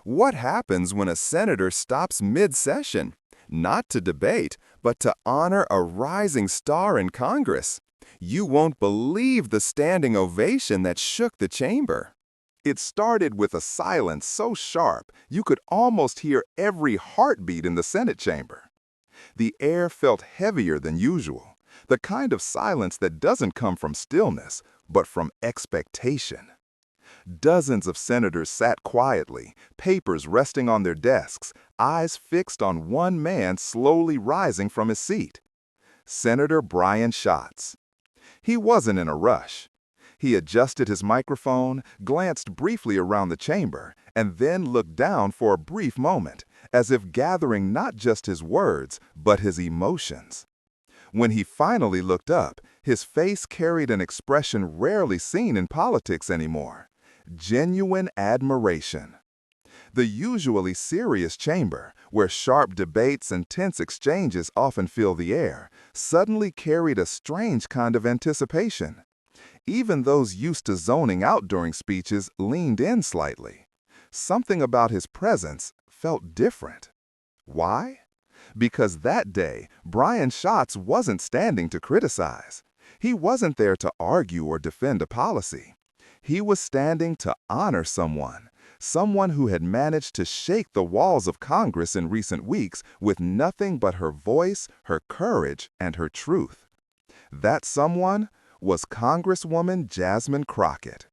What happens when a senator stops mid-session? Not to debate, but to honor a rising star in Congress. You won't believe the standing ovation that shook the chamber. It started with a silence so sharp you could almost hear every heartbeat in the Senate chamber. The air felt heavier than usual, the kind of silence that doesn't come from stillness, but from expectation. Dozens of senators sat quietly, papers resting on their desks, eyes fixed on one man slowly rising from his seat. Senator Brian Schatz. He wasn't in a rush. He adjusted his microphone, glanced briefly around the chamber, and then looked down for a brief moment, as if gathering not just his words, but his emotions. When he finally looked up, his face carried an expression rarely seen in politics anymore: genuine admiration. The usually serious chamber, where sharp debates and tense exchanges often fill the air, suddenly carried a strange kind of anticipation. Even those used to zoning out during speeches leaned in slightly. Something about his presence felt different. Why? Because that day, Brian Schatz wasn't standing to criticize. He wasn't there to argue or defend a policy. He was standing to honor someone who had managed to shake the walls of Congress in recent weeks with nothing but her voice, her courage, and her truth. That someone was Congresswoman Jasmine Crockett.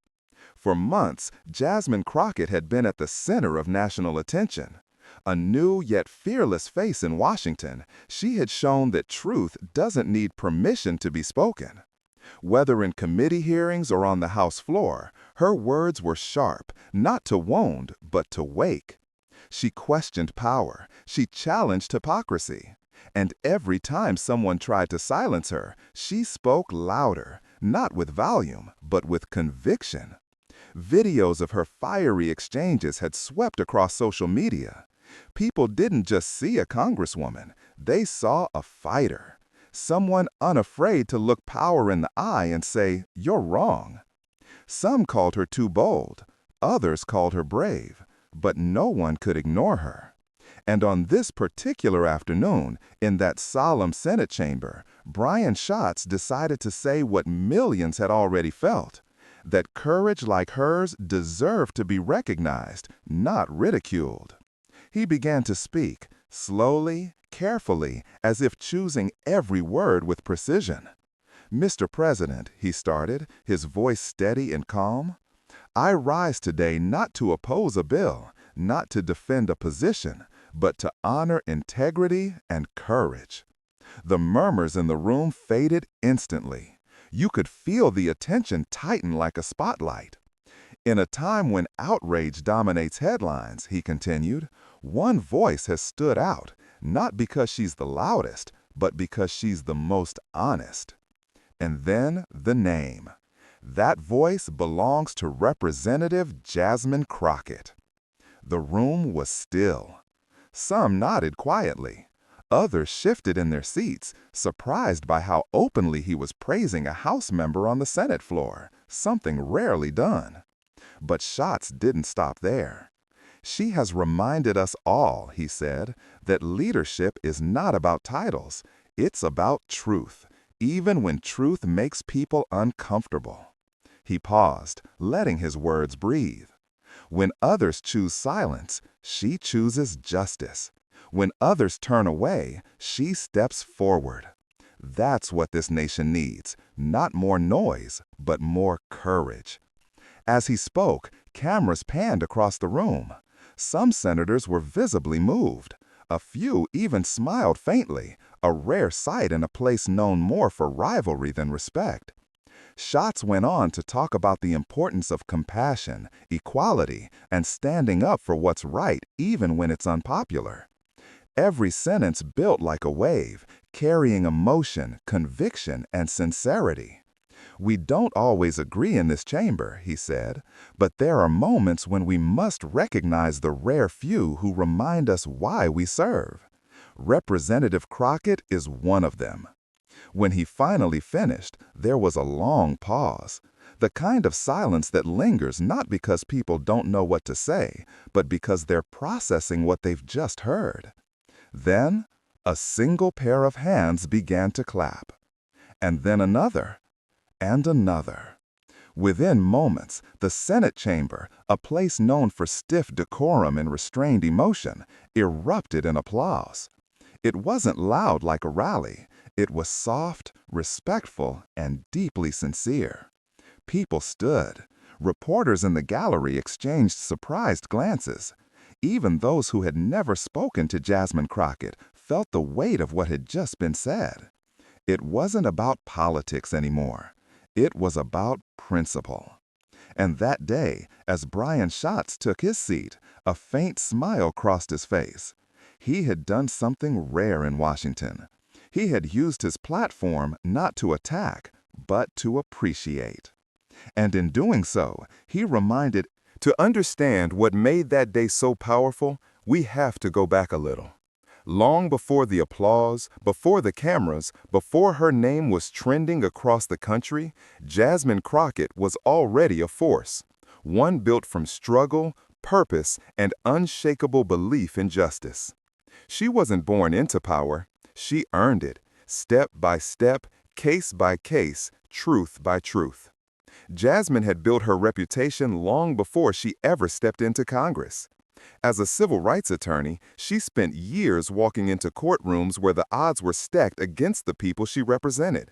For months, Jasmine Crockett had been at the center of national attention. A new yet fearless face in Washington, she had shown that truth doesn't need permission to be spoken. Whether in committee hearings or on the House floor, her words were sharp, not to wound, but to wake. She questioned power, she challenged hypocrisy. And every time someone tried to silence her, she spoke louder, not with volume, but with conviction. Videos of her fiery exchanges had swept across social media. People didn't just see a congresswoman, they saw a fighter. Someone unafraid to look power in the eye and say, "You're wrong." Some called her too bold, others called her brave, but no one could ignore her. And on this particular afternoon, in that solemn Senate chamber, Brian Schatz decided to say what millions had already felt: that courage like hers deserved to be recognized, not ridiculed. He began to speak, slowly, carefully, as if choosing every word with precision. "Mr. President," he started, his voice steady and calm, "I rise today not to oppose a bill, not to defend a position, but to honor integrity and courage." The murmurs in the room faded instantly. You could feel the attention tighten like a spotlight. "In a time when outrage dominates headlines," he continued, "one voice has stood out, not because she's the loudest, but because she's the most honest." And then the name. That voice belongs to Representative Jasmine Crockett. The room was still. Some nodded quietly. Others shifted in their seats, surprised by how openly he was praising a House member on the Senate floor, something rarely done. But Schatz didn't stop there. "She has reminded us all," he said, "that leadership is not about titles. It's about truth, even when truth makes people uncomfortable." He paused, letting his words breathe. "When others choose silence, she chooses justice. When others turn away, she steps forward. That's what this nation needs, not more noise, but more courage." As he spoke, cameras panned across the room. Some senators were visibly moved. A few even smiled faintly, a rare sight in a place known more for rivalry than respect. Schatz went on to talk about the importance of compassion, equality, and standing up for what's right even when it's unpopular. Every sentence built like a wave, carrying emotion, conviction, and sincerity. "We don't always agree in this chamber," he said, "but there are moments when we must recognize the rare few who remind us why we serve. Representative Crockett is one of them." When he finally finished, there was a long pause. The kind of silence that lingers not because people don't know what to say, but because they're processing what they've just heard. Then, a single pair of hands began to clap. And then another, and another. Within moments, the Senate chamber, a place known for stiff decorum and restrained emotion, erupted in applause. It wasn't loud like a rally. It was soft, respectful, and deeply sincere. People stood. Reporters in the gallery exchanged surprised glances. Even those who had never spoken to Jasmine Crockett felt the weight of what had just been said. It wasn't about politics anymore. It was about principle. And that day, as Brian Schatz took his seat, a faint smile crossed his face. He had done something rare in Washington. He had used his platform not to attack, but to appreciate. And in doing so, he reminded, to understand what made that day so powerful, we have to go back a little. Long before the applause, before the cameras, before her name was trending across the country, Jasmine Crockett was already a force, one built from struggle, purpose, and unshakable belief in justice. She wasn't born into power, she earned it, step by step, case by case, truth by truth. Jasmine had built her reputation long before she ever stepped into Congress. As a civil rights attorney, she spent years walking into courtrooms where the odds were stacked against the people she represented.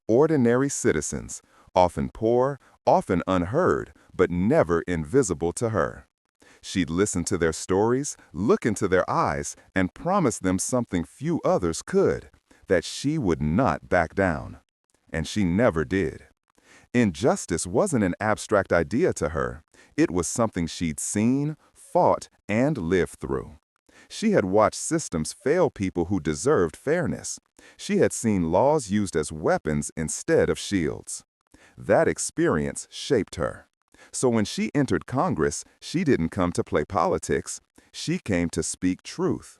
Ordinary citizens, often poor, often unheard, but never invisible to her. She'd listen to their stories, look into their eyes, and promise them something few others could, that she would not back down. And she never did. Injustice wasn't an abstract idea to her. It was something she'd seen, fought, and lived through. She had watched systems fail people who deserved fairness. She had seen laws used as weapons instead of shields. That experience shaped her. So when she entered Congress, she didn't come to play politics. She came to speak truth.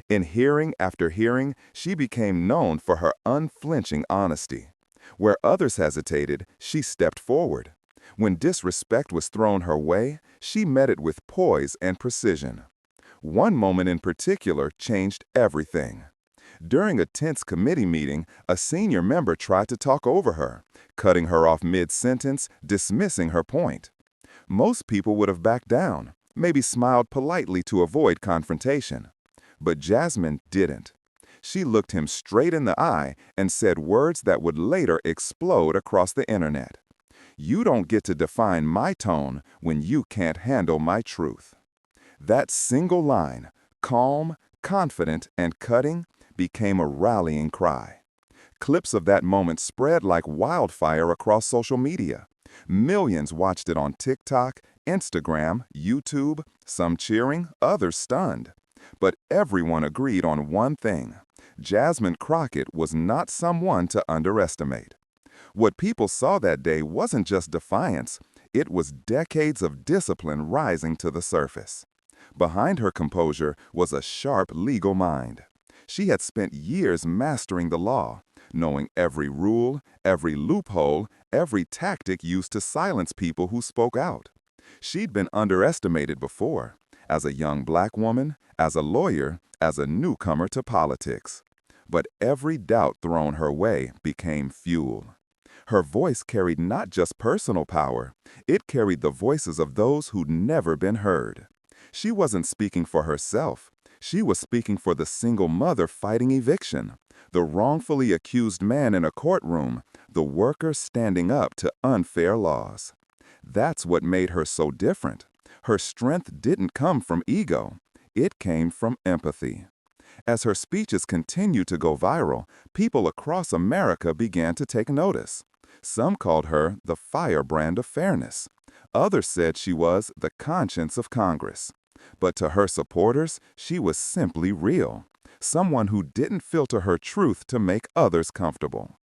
In hearing after hearing, she became known for her unflinching honesty. Where others hesitated, she stepped forward. When disrespect was thrown her way, she met it with poise and precision. One moment in particular changed everything. During a tense committee meeting, a senior member tried to talk over her, cutting her off mid-sentence, dismissing her point. Most people would have backed down, maybe smiled politely to avoid confrontation. But Jasmine didn't. She looked him straight in the eye and said words that would later explode across the internet. You don't get to define my tone when you can't handle my truth. That single line, calm, confident, and cutting, became a rallying cry. Clips of that moment spread like wildfire across social media. Millions watched it on TikTok, Instagram, YouTube, some cheering, others stunned. But everyone agreed on one thing. Jasmine Crockett was not someone to underestimate. What people saw that day wasn't just defiance, it was decades of discipline rising to the surface. Behind her composure was a sharp legal mind. She had spent years mastering the law, knowing every rule, every loophole, every tactic used to silence people who spoke out. She'd been underestimated before, as a young black woman, as a lawyer, as a newcomer to politics. But every doubt thrown her way became fuel. Her voice carried not just personal power, it carried the voices of those who'd never been heard. She wasn't speaking for herself. She was speaking for the single mother fighting eviction, the wrongfully accused man in a courtroom, the worker standing up to unfair laws. That's what made her so different. Her strength didn't come from ego. It came from empathy. As her speeches continued to go viral, people across America began to take notice. Some called her the firebrand of fairness. Others said she was the conscience of Congress. But to her supporters, she was simply real, someone who didn't filter her truth to make others comfortable.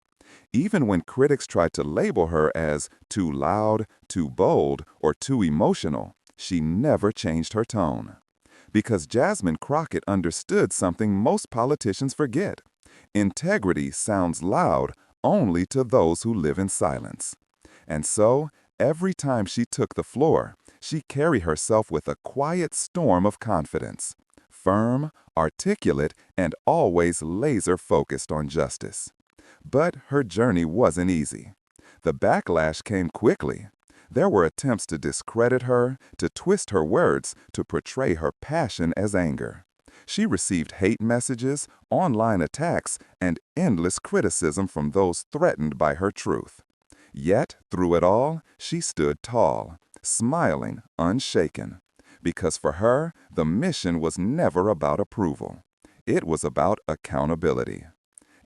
Even when critics tried to label her as too loud, too bold, or too emotional, she never changed her tone. Because Jasmine Crockett understood something most politicians forget. Integrity sounds loud only to those who live in silence. And so, every time she took the floor, she carried herself with a quiet storm of confidence, firm, articulate, and always laser-focused on justice. But her journey wasn't easy. The backlash came quickly. There were attempts to discredit her, to twist her words, to portray her passion as anger. She received hate messages, online attacks, and endless criticism from those threatened by her truth. Yet, through it all, she stood tall, smiling, unshaken. Because for her, the mission was never about approval. It was about accountability.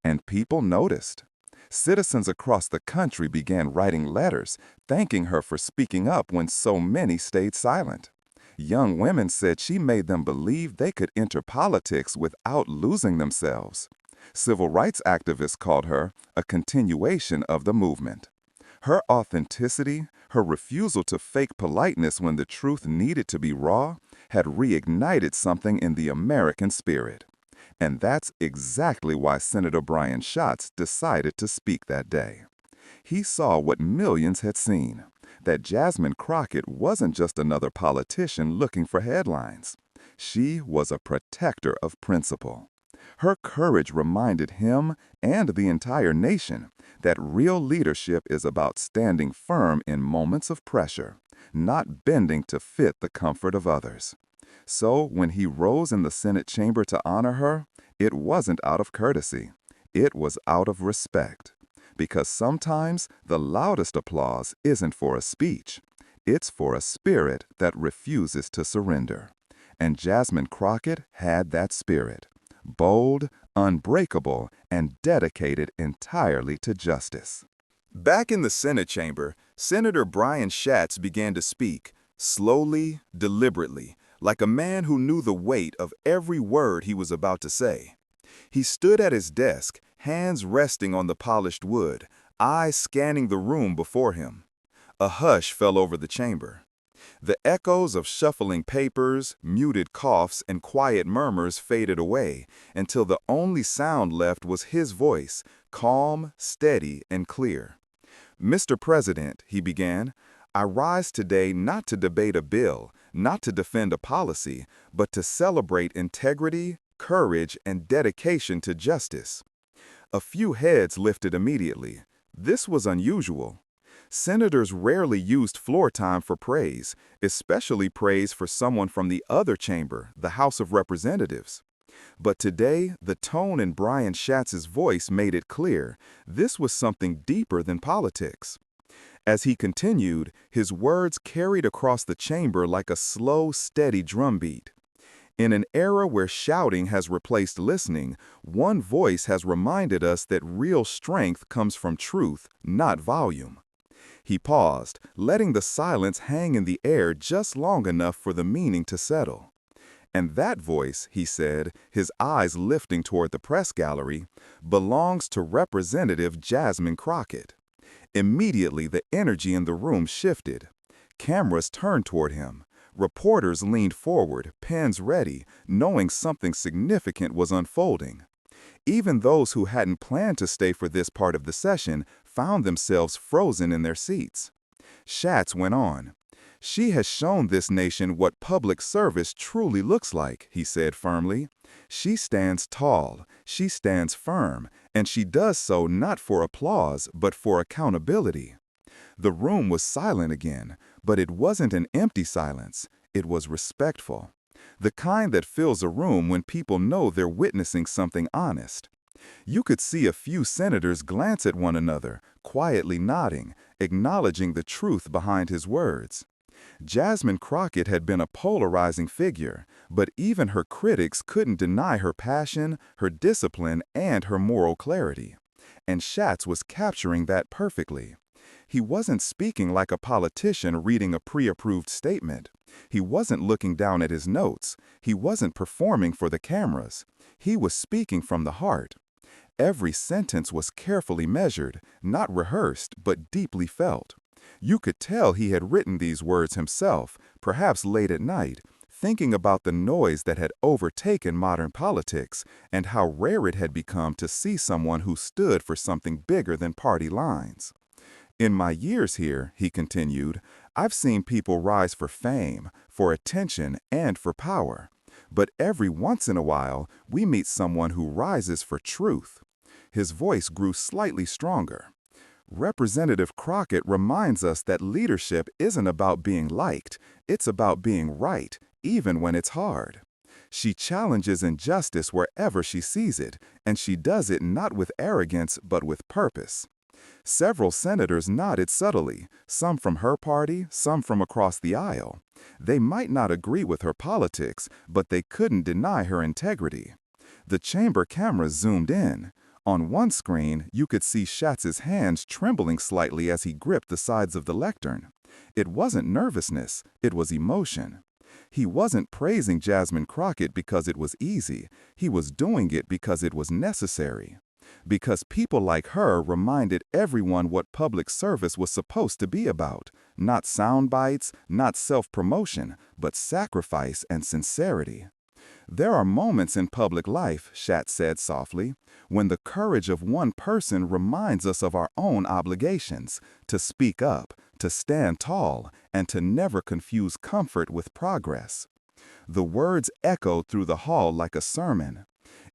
And people noticed. Citizens across the country began writing letters, thanking her for speaking up when so many stayed silent. Young women said she made them believe they could enter politics without losing themselves. Civil rights activists called her a continuation of the movement. Her authenticity, her refusal to fake politeness when the truth needed to be raw, had reignited something in the American spirit. And that's exactly why Senator Brian Schatz decided to speak that day. He saw what millions had seen, that Jasmine Crockett wasn't just another politician looking for headlines. She was a protector of principle. Her courage reminded him and the entire nation that real leadership is about standing firm in moments of pressure, not bending to fit the comfort of others. So when he rose in the Senate chamber to honor her, it wasn't out of courtesy. It was out of respect. Because sometimes the loudest applause isn't for a speech. It's for a spirit that refuses to surrender. And Jasmine Crockett had that spirit. Bold, unbreakable, and dedicated entirely to justice. Back in the Senate chamber, Senator Brian Schatz began to speak, slowly, deliberately, like a man who knew the weight of every word he was about to say. He stood at his desk, hands resting on the polished wood, eyes scanning the room before him. A hush fell over the chamber. The echoes of shuffling papers, muted coughs, and quiet murmurs faded away until the only sound left was his voice, calm, steady, and clear. "Mr. President," he began, "I rise today not to debate a bill, not to defend a policy, but to celebrate integrity, courage, and dedication to justice." A few heads lifted immediately. This was unusual. Senators rarely used floor time for praise, especially praise for someone from the other chamber, the House of Representatives. But today, the tone in Brian Schatz's voice made it clear this was something deeper than politics. As he continued, his words carried across the chamber like a slow, steady drumbeat. In an era where shouting has replaced listening, one voice has reminded us that real strength comes from truth, not volume. He paused, letting the silence hang in the air just long enough for the meaning to settle. And that voice, he said, his eyes lifting toward the press gallery, belongs to Representative Jasmine Crockett. Immediately, the energy in the room shifted. Cameras turned toward him. Reporters leaned forward, pens ready, knowing something significant was unfolding. Even those who hadn't planned to stay for this part of the session found themselves frozen in their seats. Schatz went on. "She has shown this nation what public service truly looks like," he said firmly. "She stands tall, she stands firm, and she does so not for applause, but for accountability." The room was silent again, but it wasn't an empty silence. It was respectful. The kind that fills a room when people know they're witnessing something honest. You could see a few senators glance at one another, quietly nodding, acknowledging the truth behind his words. Jasmine Crockett had been a polarizing figure, but even her critics couldn't deny her passion, her discipline, and her moral clarity. And Schatz was capturing that perfectly. He wasn't speaking like a politician reading a pre-approved statement. He wasn't looking down at his notes. He wasn't performing for the cameras. He was speaking from the heart. Every sentence was carefully measured, not rehearsed, but deeply felt. You could tell he had written these words himself, perhaps late at night, thinking about the noise that had overtaken modern politics and how rare it had become to see someone who stood for something bigger than party lines. In my years here, he continued, I've seen people rise for fame, for attention, and for power. But every once in a while, we meet someone who rises for truth. His voice grew slightly stronger. Representative Crockett reminds us that leadership isn't about being liked, it's about being right, even when it's hard. She challenges injustice wherever she sees it, and she does it not with arrogance but with purpose. Several senators nodded subtly, some from her party, some from across the aisle. They might not agree with her politics, but they couldn't deny her integrity. The chamber cameras zoomed in. On one screen, you could see Schatz's hands trembling slightly as he gripped the sides of the lectern. It wasn't nervousness, it was emotion. He wasn't praising Jasmine Crockett because it was easy. He was doing it because it was necessary. Because people like her reminded everyone what public service was supposed to be about. Not sound bites, not self-promotion, but sacrifice and sincerity. There are moments in public life, Schatz said softly, when the courage of one person reminds us of our own obligations, to speak up, to stand tall, and to never confuse comfort with progress. The words echoed through the hall like a sermon.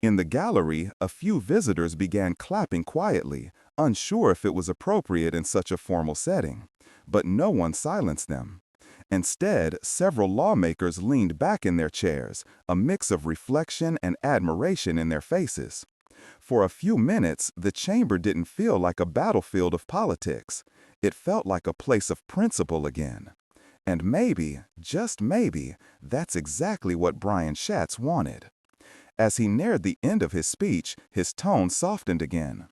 In the gallery, a few visitors began clapping quietly, unsure if it was appropriate in such a formal setting. But no one silenced them. Instead, several lawmakers leaned back in their chairs, a mix of reflection and admiration in their faces. For a few minutes, the chamber didn't feel like a battlefield of politics. It felt like a place of principle again. And maybe, just maybe, that's exactly what Brian Schatz wanted. As he neared the end of his speech, his tone softened again.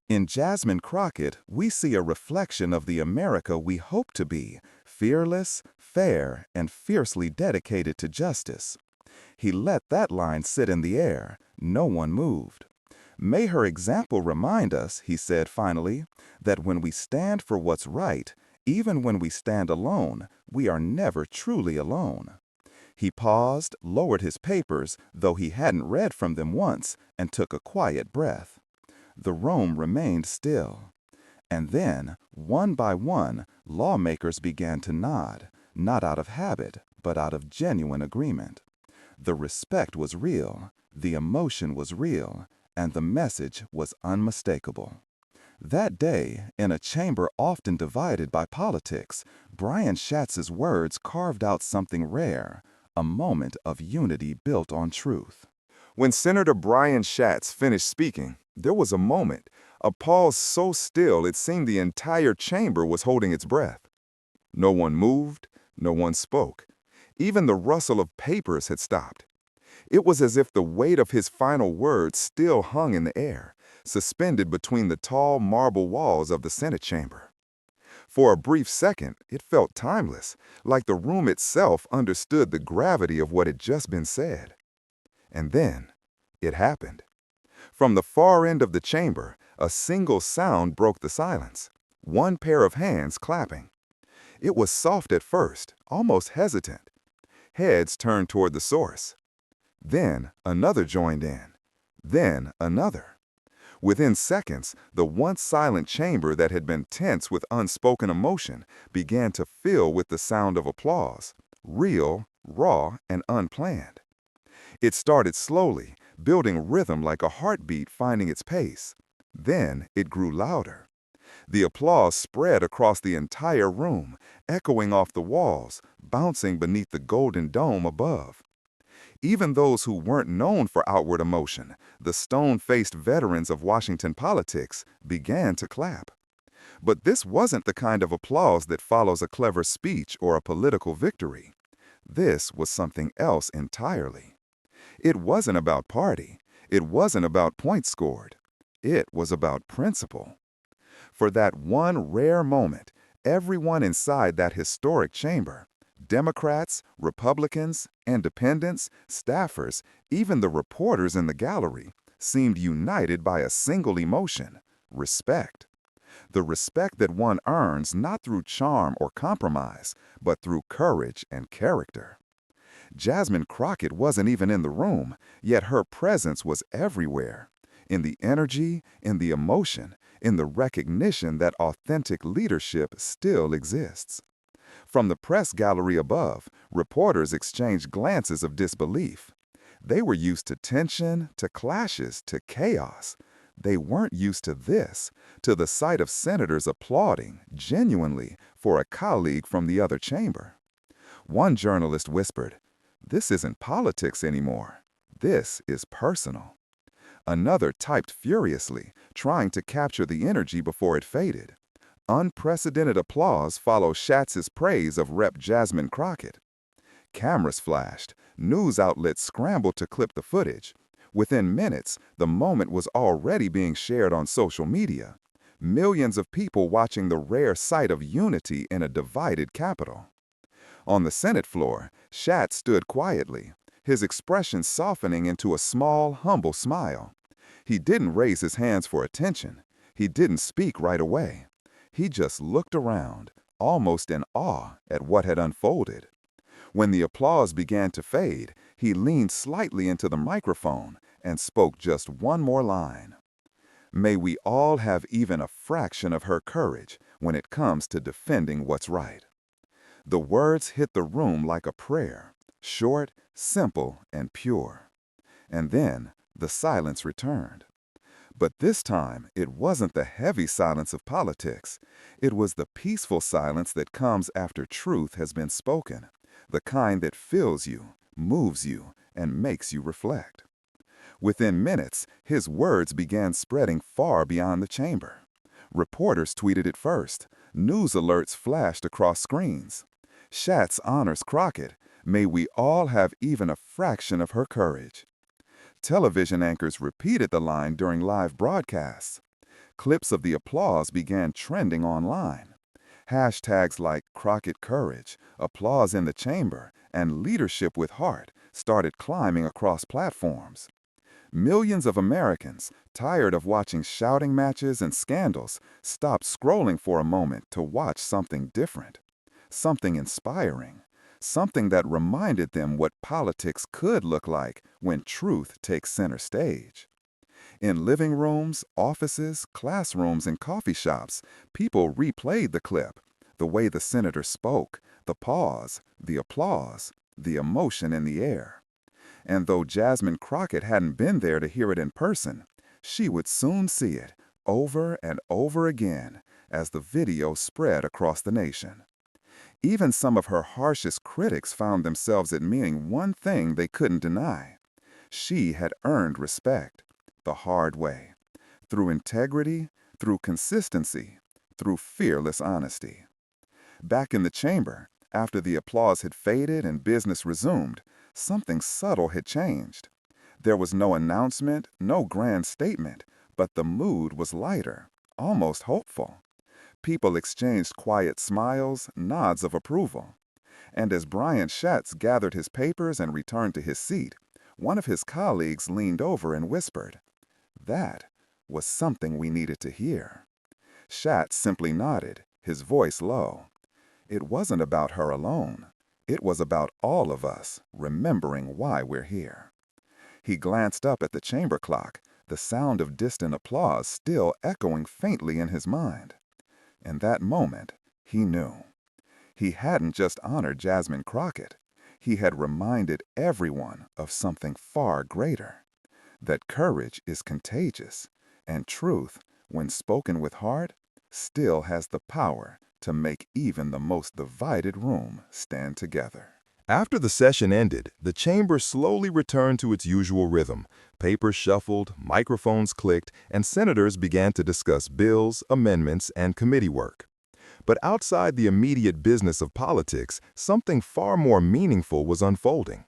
In Jasmine Crockett, we see a reflection of the America we hope to be, fearless, fair, and fiercely dedicated to justice. He let that line sit in the air. No one moved. May her example remind us, he said finally, that when we stand for what's right, even when we stand alone, we are never truly alone. He paused, lowered his papers, though he hadn't read from them once, and took a quiet breath. The room remained still. And then, one by one, lawmakers began to nod, not out of habit, but out of genuine agreement. The respect was real, the emotion was real, and the message was unmistakable. That day, in a chamber often divided by politics, Brian Schatz's words carved out something rare, a moment of unity built on truth. When Senator Brian Schatz finished speaking, there was a moment, a pause so still it seemed the entire chamber was holding its breath. No one moved, no one spoke. Even the rustle of papers had stopped. It was as if the weight of his final words still hung in the air, suspended between the tall marble walls of the Senate chamber. For a brief second, it felt timeless, like the room itself understood the gravity of what had just been said. And then, it happened. From the far end of the chamber, a single sound broke the silence. One pair of hands clapping. It was soft at first, almost hesitant. Heads turned toward the source. Then another joined in. Then another. Within seconds, the once silent chamber that had been tense with unspoken emotion began to fill with the sound of applause, real, raw, and unplanned. It started slowly, building rhythm like a heartbeat finding its pace. Then it grew louder. The applause spread across the entire room, echoing off the walls, bouncing beneath the golden dome above. Even those who weren't known for outward emotion, the stone-faced veterans of Washington politics, began to clap. But this wasn't the kind of applause that follows a clever speech or a political victory. This was something else entirely. It wasn't about party. It wasn't about points scored. It was about principle. For that one rare moment, everyone inside that historic chamber, Democrats, Republicans, independents, staffers, even the reporters in the gallery, seemed united by a single emotion: respect. The respect that one earns not through charm or compromise, but through courage and character. Jasmine Crockett wasn't even in the room, yet her presence was everywhere. in the energy, in the emotion, in the recognition that authentic leadership still exists. From the press gallery above, reporters exchanged glances of disbelief. They were used to tension, to clashes, to chaos. They weren't used to this, to the sight of senators applauding, genuinely, for a colleague from the other chamber. One journalist whispered, "This isn't politics anymore. This is personal." Another typed furiously, trying to capture the energy before it faded. Unprecedented applause followed Schatz's praise of Rep. Jasmine Crockett. Cameras flashed. News outlets scrambled to clip the footage. Within minutes, the moment was already being shared on social media. Millions of people watching the rare sight of unity in a divided Capitol. On the Senate floor, Schatz stood quietly, his expression softening into a small, humble smile. He didn't raise his hands for attention. He didn't speak right away. He just looked around, almost in awe at what had unfolded. When the applause began to fade, he leaned slightly into the microphone and spoke just one more line. "May we all have even a fraction of her courage when it comes to defending what's right." The words hit the room like a prayer, short, simple, and pure. And then the silence returned. But this time, it wasn't the heavy silence of politics. It was the peaceful silence that comes after truth has been spoken, the kind that fills you, moves you, and makes you reflect. Within minutes, his words began spreading far beyond the chamber. Reporters tweeted it first. News alerts flashed across screens. Schatz honors Crockett. May we all have even a fraction of her courage. Television anchors repeated the line during live broadcasts. Clips of the applause began trending online. Hashtags like Crockett Courage, Applause in the Chamber, and Leadership with Heart started climbing across platforms. Millions of Americans, tired of watching shouting matches and scandals, stopped scrolling for a moment to watch something different, something inspiring. Something that reminded them what politics could look like when truth takes center stage. In living rooms, offices, classrooms, and coffee shops, people replayed the clip, the way the senator spoke, the pause, the applause, the emotion in the air. And though Jasmine Crockett hadn't been there to hear it in person, she would soon see it, over and over again, as the video spread across the nation. Even some of her harshest critics found themselves admitting one thing they couldn't deny. She had earned respect, the hard way, through integrity, through consistency, through fearless honesty. Back in the chamber, after the applause had faded and business resumed, something subtle had changed. There was no announcement, no grand statement, but the mood was lighter, almost hopeful. People exchanged quiet smiles, nods of approval. And as Brian Schatz gathered his papers and returned to his seat, one of his colleagues leaned over and whispered, "That was something we needed to hear." Schatz simply nodded, his voice low. It wasn't about her alone. It was about all of us remembering why we're here. He glanced up at the chamber clock, the sound of distant applause still echoing faintly in his mind. In that moment, he knew. He hadn't just honored Jasmine Crockett. He had reminded everyone of something far greater. That courage is contagious, and truth, when spoken with heart, still has the power to make even the most divided room stand together. After the session ended, the chamber slowly returned to its usual rhythm. Papers shuffled, microphones clicked, and senators began to discuss bills, amendments, and committee work. But outside the immediate business of politics, something far more meaningful was unfolding.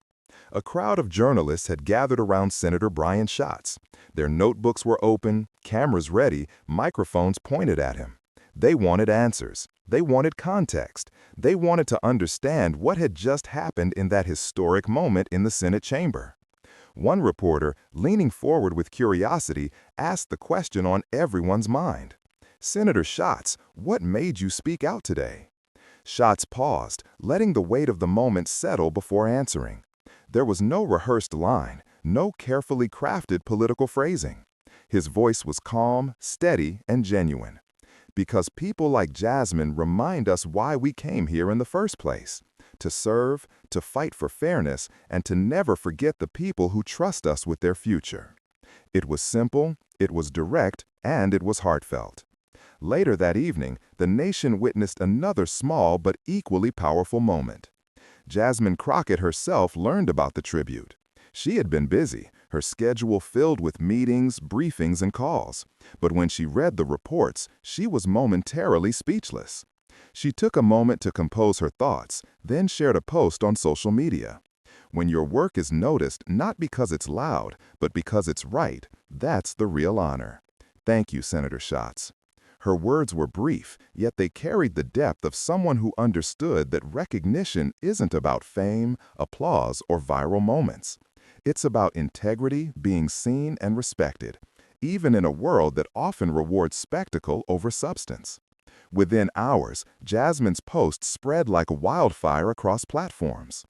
A crowd of journalists had gathered around Senator Brian Schatz. Their notebooks were open, cameras ready, microphones pointed at him. They wanted answers. They wanted context. They wanted to understand what had just happened in that historic moment in the Senate chamber. One reporter, leaning forward with curiosity, asked the question on everyone's mind. "Senator Schatz, what made you speak out today?" Schatz paused, letting the weight of the moment settle before answering. There was no rehearsed line, no carefully crafted political phrasing. His voice was calm, steady, and genuine. Because people like Jasmine remind us why we came here in the first place: to serve, to fight for fairness, and to never forget the people who trust us with their future. It was simple, it was direct, and it was heartfelt. Later that evening, the nation witnessed another small but equally powerful moment. Jasmine Crockett herself learned about the tribute. She had been busy, her schedule filled with meetings, briefings, and calls. But when she read the reports, she was momentarily speechless. She took a moment to compose her thoughts, then shared a post on social media. When your work is noticed not because it's loud, but because it's right, that's the real honor. Thank you, Senator Schatz. Her words were brief, yet they carried the depth of someone who understood that recognition isn't about fame, applause, or viral moments. It's about integrity, being seen and respected, even in a world that often rewards spectacle over substance. Within hours, Jasmine's post spread like wildfire across platforms.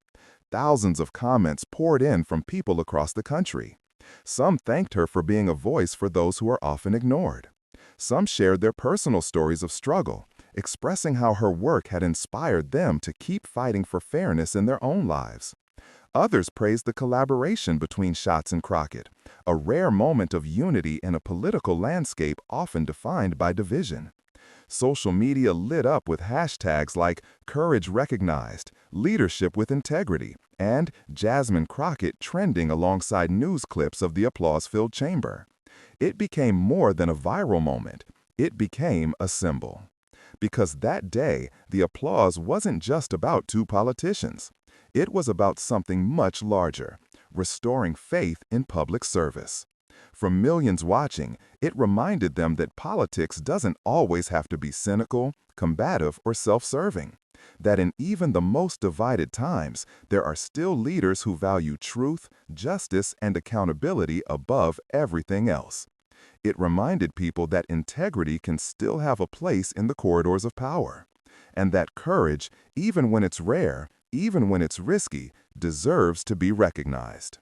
Thousands of comments poured in from people across the country. Some thanked her for being a voice for those who are often ignored. Some shared their personal stories of struggle, expressing how her work had inspired them to keep fighting for fairness in their own lives. Others praised the collaboration between Schatz and Crockett, a rare moment of unity in a political landscape often defined by division. Social media lit up with hashtags like "Courage Recognized," "Leadership with Integrity," and "Jasmine Crockett" trending alongside news clips of the applause-filled chamber. It became more than a viral moment. It became a symbol. Because that day, the applause wasn't just about two politicians. It was about something much larger: restoring faith in public service. For millions watching, it reminded them that politics doesn't always have to be cynical, combative, or self-serving. That in even the most divided times, there are still leaders who value truth, justice, and accountability above everything else. It reminded people that integrity can still have a place in the corridors of power, and that courage, even when it's rare, even when it's risky, deserves to be recognized.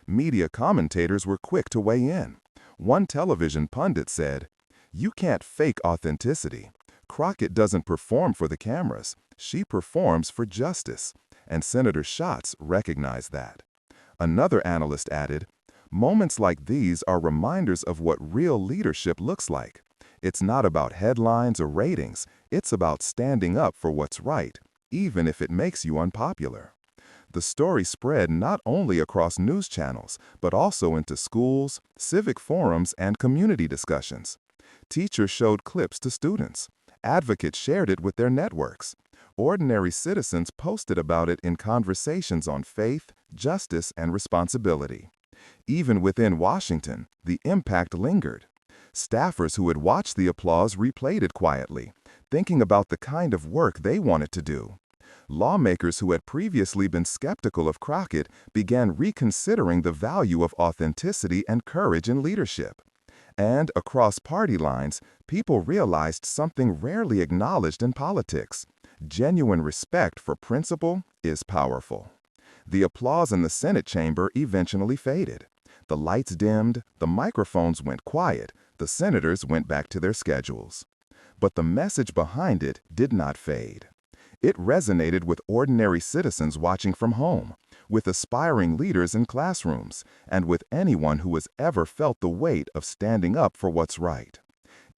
Media commentators were quick to weigh in. One television pundit said, "You can't fake authenticity. Crockett doesn't perform for the cameras. She performs for justice." And Senator Schatz recognized that. Another analyst added, "Moments like these are reminders of what real leadership looks like. It's not about headlines or ratings. It's about standing up for what's right, even if it makes you unpopular." The story spread not only across news channels, but also into schools, civic forums, and community discussions. Teachers showed clips to students. Advocates shared it with their networks. Ordinary citizens posted about it in conversations on faith, justice, and responsibility. Even within Washington, the impact lingered. Staffers who had watched the applause replayed it quietly, thinking about the kind of work they wanted to do. Lawmakers who had previously been skeptical of Crockett began reconsidering the value of authenticity and courage in leadership. And across party lines, people realized something rarely acknowledged in politics: genuine respect for principle is powerful. The applause in the Senate chamber eventually faded. The lights dimmed, the microphones went quiet, the senators went back to their schedules. But the message behind it did not fade. It resonated with ordinary citizens watching from home, with aspiring leaders in classrooms, and with anyone who has ever felt the weight of standing up for what's right.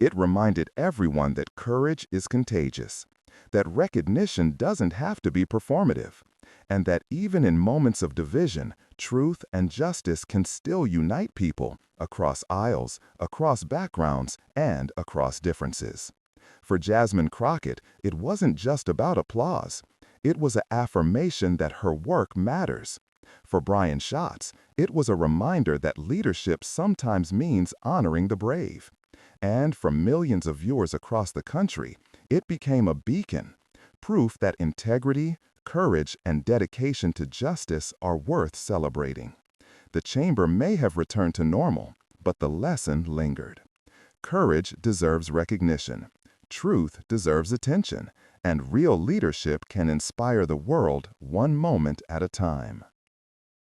It reminded everyone that courage is contagious, that recognition doesn't have to be performative, and that even in moments of division, truth and justice can still unite people across aisles, across backgrounds, and across differences. For Jasmine Crockett, it wasn't just about applause. It was an affirmation that her work matters. For Brian Schatz, it was a reminder that leadership sometimes means honoring the brave. And for millions of viewers across the country, it became a beacon, proof that integrity, courage, and dedication to justice are worth celebrating. The chamber may have returned to normal, but the lesson lingered. Courage deserves recognition. Truth deserves attention, and real leadership can inspire the world one moment at a time.